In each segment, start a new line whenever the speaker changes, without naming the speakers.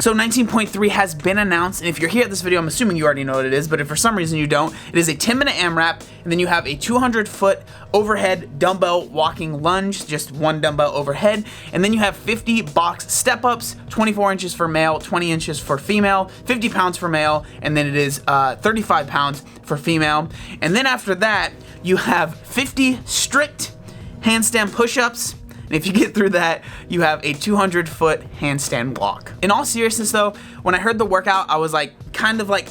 So 19.3 has been announced, and if you're here at this video, I'm assuming you already know what it is, but if for some reason you don't, it is a 10-minute AMRAP, and then you have a 200-foot overhead dumbbell walking lunge, just one dumbbell overhead, and then you have 50 box step-ups, 24 inches for male, 20 inches for female, 50 pounds for male, and then it is 35 pounds for female. And then after that, you have 50 strict handstand push-ups. And if you get through that, you have a 200-foot handstand walk. In all seriousness though, when I heard the workout, I was like,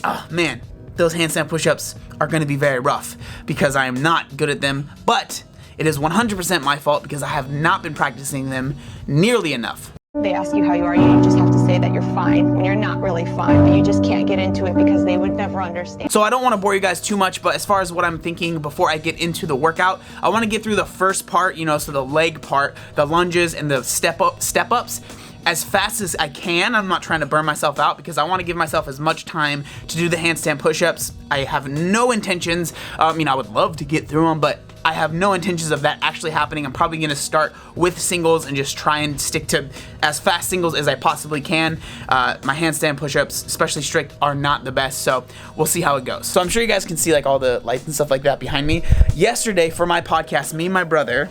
oh man, those handstand push-ups are gonna be very rough because I am not good at them, but it is 100% my fault because I have not been practicing them nearly enough.
They ask you how you are, you just have to say that you're fine when you're not really fine, but you just can't get into it because they would never understand.
So I don't want to bore you guys too much, but as far as what I'm thinking before I get into the workout, I want to get through the first part, you know, so the leg part, the lunges and the step-ups as fast as I can. I'm not trying to burn myself out because I want to give myself as much time to do the handstand push-ups. I have no intentions, I would love to get through them, but I have no intentions of that actually happening. I'm probably gonna start with singles and just try and stick to as fast singles as I possibly can. My handstand push-ups, especially strict, are not the best, so we'll see how it goes. So I'm sure you guys can see like all the lights and stuff like that behind me. Yesterday for my podcast, me and my brother,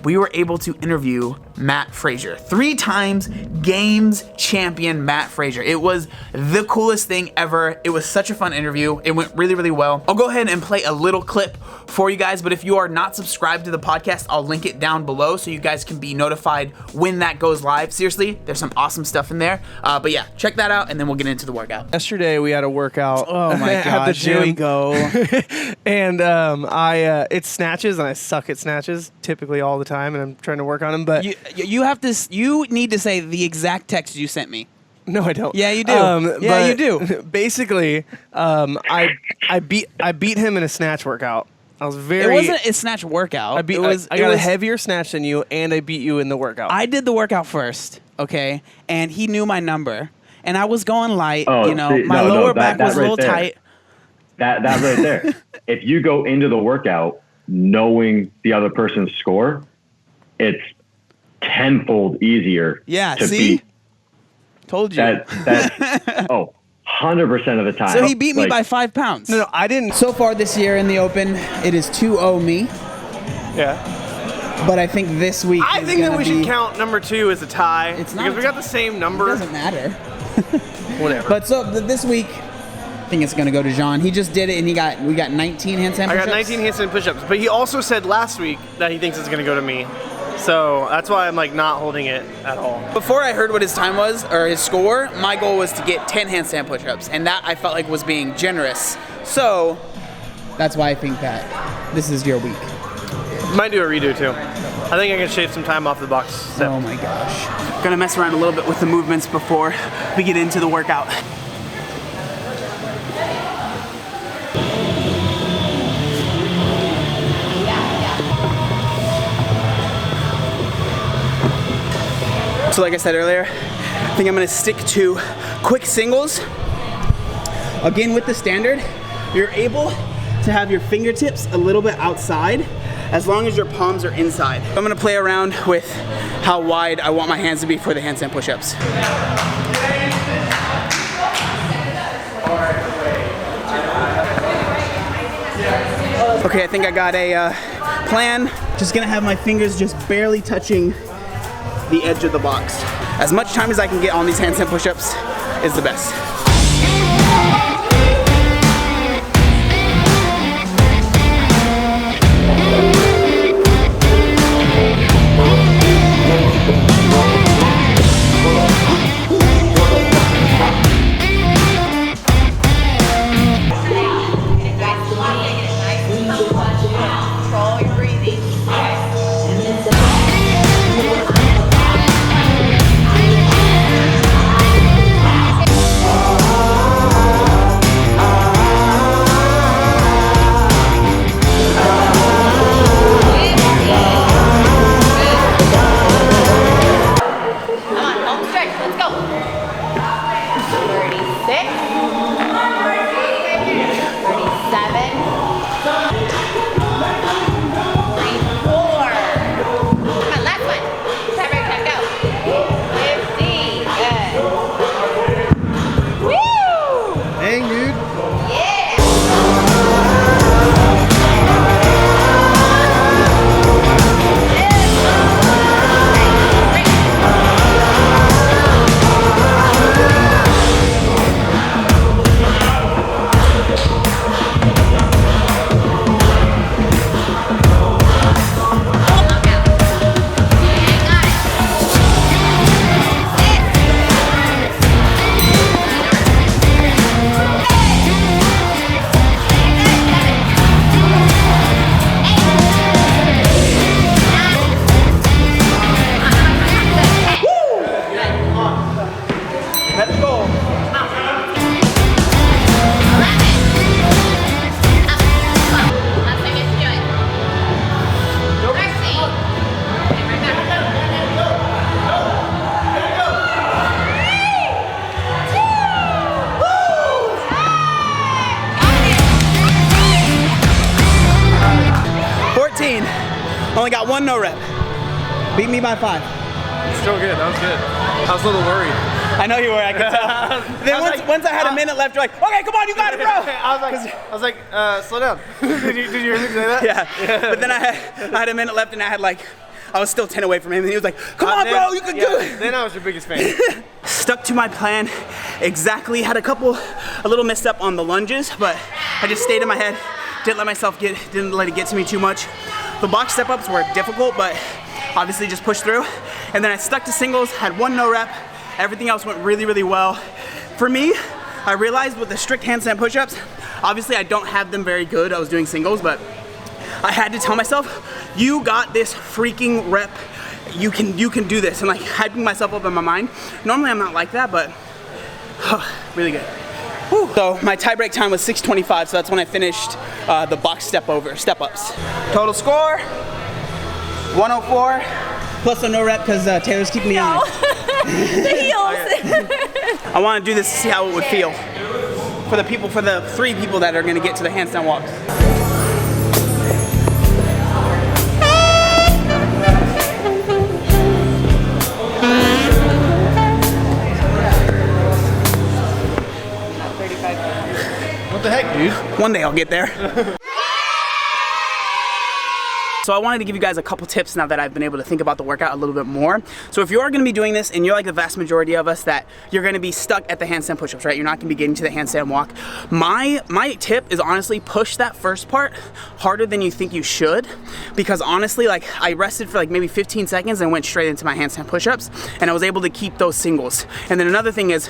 we were able to interview Matt Frazier. 3 times games champion Matt Frazier. It was the coolest thing ever. It was such a fun interview. It went really, really well. I'll go ahead and play a little clip for you guys, but if you are not subscribed to the podcast, I'll link it down below so you guys can be notified when that goes live. Seriously, there's some awesome stuff in there. But yeah, check that out and then we'll get into the workout.
Yesterday we had a workout.
Oh my
at
gosh,
the gym.
here we go.
And it's snatches, and I suck at snatches typically all the time, and I'm trying to work on them. But
you need to say the exact text you sent me.
no, I don't.
Yeah, you do. Yeah, you do.
Basically, I beat him in a snatch workout. I was very.
It wasn't a snatch workout.
I got a heavier snatch than you, and I beat you in the workout.
I did the workout first, okay, and he knew my number, and I was going light.
Oh,
my lower back was a little tight.
That right there. If you go into the workout knowing the other person's score, it's tenfold easier.
Yeah,
to
see?
beat.
Told you.
That 100% of the time.
So he beat me by 5 pounds.
No, I didn't.
So far this year in the Open, it is 2-0 me.
Yeah.
But I think this week
I think that we should count number 2 as a tie.
It's not
because we got the same number.
It doesn't matter.
Whatever.
But so this week, I think it's gonna go to John. He just did it, and we got 19 handstand push-ups.
I got 19 handstand push-ups, but he also said last week that he thinks it's gonna go to me. So that's why I'm like not holding it at all.
Before I heard what his time was, or his score, my goal was to get 10 handstand push-ups, and that I felt like was being generous. So that's why I think that this is your week.
Might do a redo too. I think I can shave some time off the box step.
Oh my gosh. Gonna mess around a little bit with the movements before we get into the workout. So like I said earlier, I think I'm gonna stick to quick singles. Again, with the standard, you're able to have your fingertips a little bit outside as long as your palms are inside. I'm gonna play around with how wide I want my hands to be for the handstand push-ups. Okay, I think I got a plan. Just gonna have my fingers just barely touching the edge of the box. As much time as I can get on these handstand push-ups is the best. 14. Only got 1 no rep. Beat me by 5.
Still good, that was good. I was a little worried.
I know you were, I could tell. Then once I had a minute left, you're like, okay, come on, you got it, bro.
I was like, slow down. Did you hear me say that?
Yeah. But then I had a minute left and I was still 10 away from him and he was like, come on, bro, you can do it.
Then I was your biggest fan.
Stuck to my plan exactly. Had a little messed up on the lunges, but I just stayed in my head. Didn't let it get to me too much. The box step ups were difficult, but obviously just pushed through. And then I stuck to singles, had 1 no rep. Everything else went really, really well. For me, I realized with the strict handstand push-ups, obviously I don't have them very good. I was doing singles, but I had to tell myself, you got this freaking rep. You can do this, and like hyping myself up in my mind. Normally I'm not like that, but really good. Whew. So my tie break time was 6:25, so that's when I finished the box step ups. Total score, 104, plus a no rep because Taylor's keeping me on.
The heels.
I want to do this to see how it would feel for the 3 people that are going to get to the handstand walks.
What the heck, dude?
One day I'll get there. So I wanted to give you guys a couple tips now that I've been able to think about the workout a little bit more. So if you are gonna be doing this and you're like the vast majority of us that you're gonna be stuck at the handstand push-ups, right? You're not gonna be getting to the handstand walk. My tip is honestly push that first part harder than you think you should, because honestly, like I rested for like maybe 15 seconds and went straight into my handstand push-ups and I was able to keep those singles. And then another thing is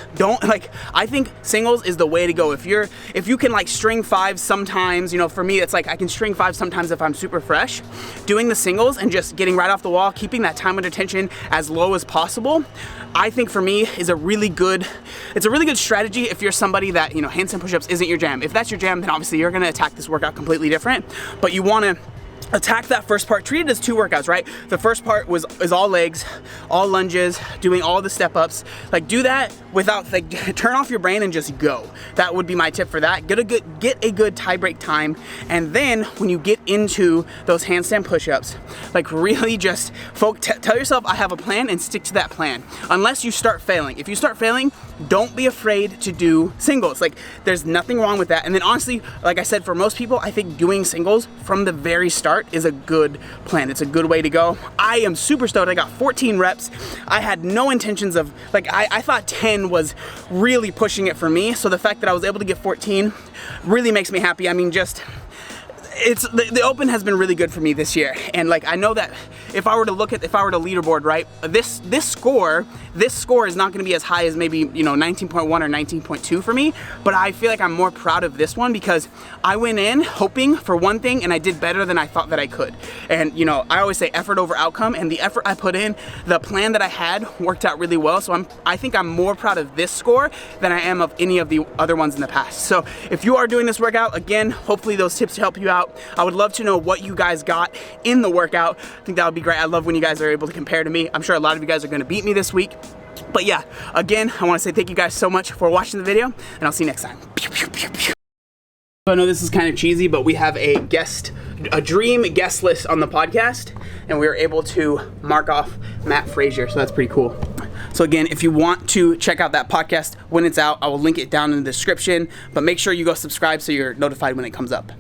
I think singles is the way to go. If you can like string 5 sometimes, you know, for me, it's like I can string 5 sometimes if I'm super fresh. Doing the singles and just getting right off the wall, keeping that time under tension as low as possible, I think for me is a really good strategy if you're somebody that, you know, handstand push-ups isn't your jam. If that's your jam, then obviously you're gonna attack this workout completely different, but you wanna attack that first part. Treat it as 2 workouts, right? The first part is all legs, all lunges, doing all the step ups. Like do that without, like, turn off your brain and just go. That would be my tip for that. Get a good tie break time, and then when you get into those handstand push-ups, like really just tell yourself I have a plan and stick to that plan. Unless you start failing. If you start failing, don't be afraid to do singles. Like there's nothing wrong with that. And then honestly, like I said, for most people, I think doing singles from the very start is a good plan. It's a good way to go. I am super stoked. I got 14 reps. I had no intentions of, like, I thought 10 was really pushing it for me. So the fact that I was able to get 14 really makes me happy. I mean, just, the open has been really good for me this year, and like I know that if I were to leaderboard, right, this score is not going to be as high as maybe, you know, 19.1 or 19.2 for me, but I feel like I'm more proud of this one because I went in hoping for one thing and I did better than I thought that I could. And you know, I always say effort over outcome, and the effort I put in, the plan that I had worked out really well. So I think I'm more proud of this score than I am of any of the other ones in the past. So if you are doing this workout, again, hopefully those tips help you out. I would love to know what you guys got in the workout. I think that would be great. I love when you guys are able to compare to me. I'm sure a lot of you guys are going to beat me this week. But yeah, again, I want to say thank you guys so much for watching the video, and I'll see you next time. I know this is kind of cheesy, but we have a dream guest list on the podcast, and we were able to mark off Matt Frazier, so that's pretty cool. So again, if you want to check out that podcast when it's out, I will link it down in the description, but make sure you go subscribe so you're notified when it comes up.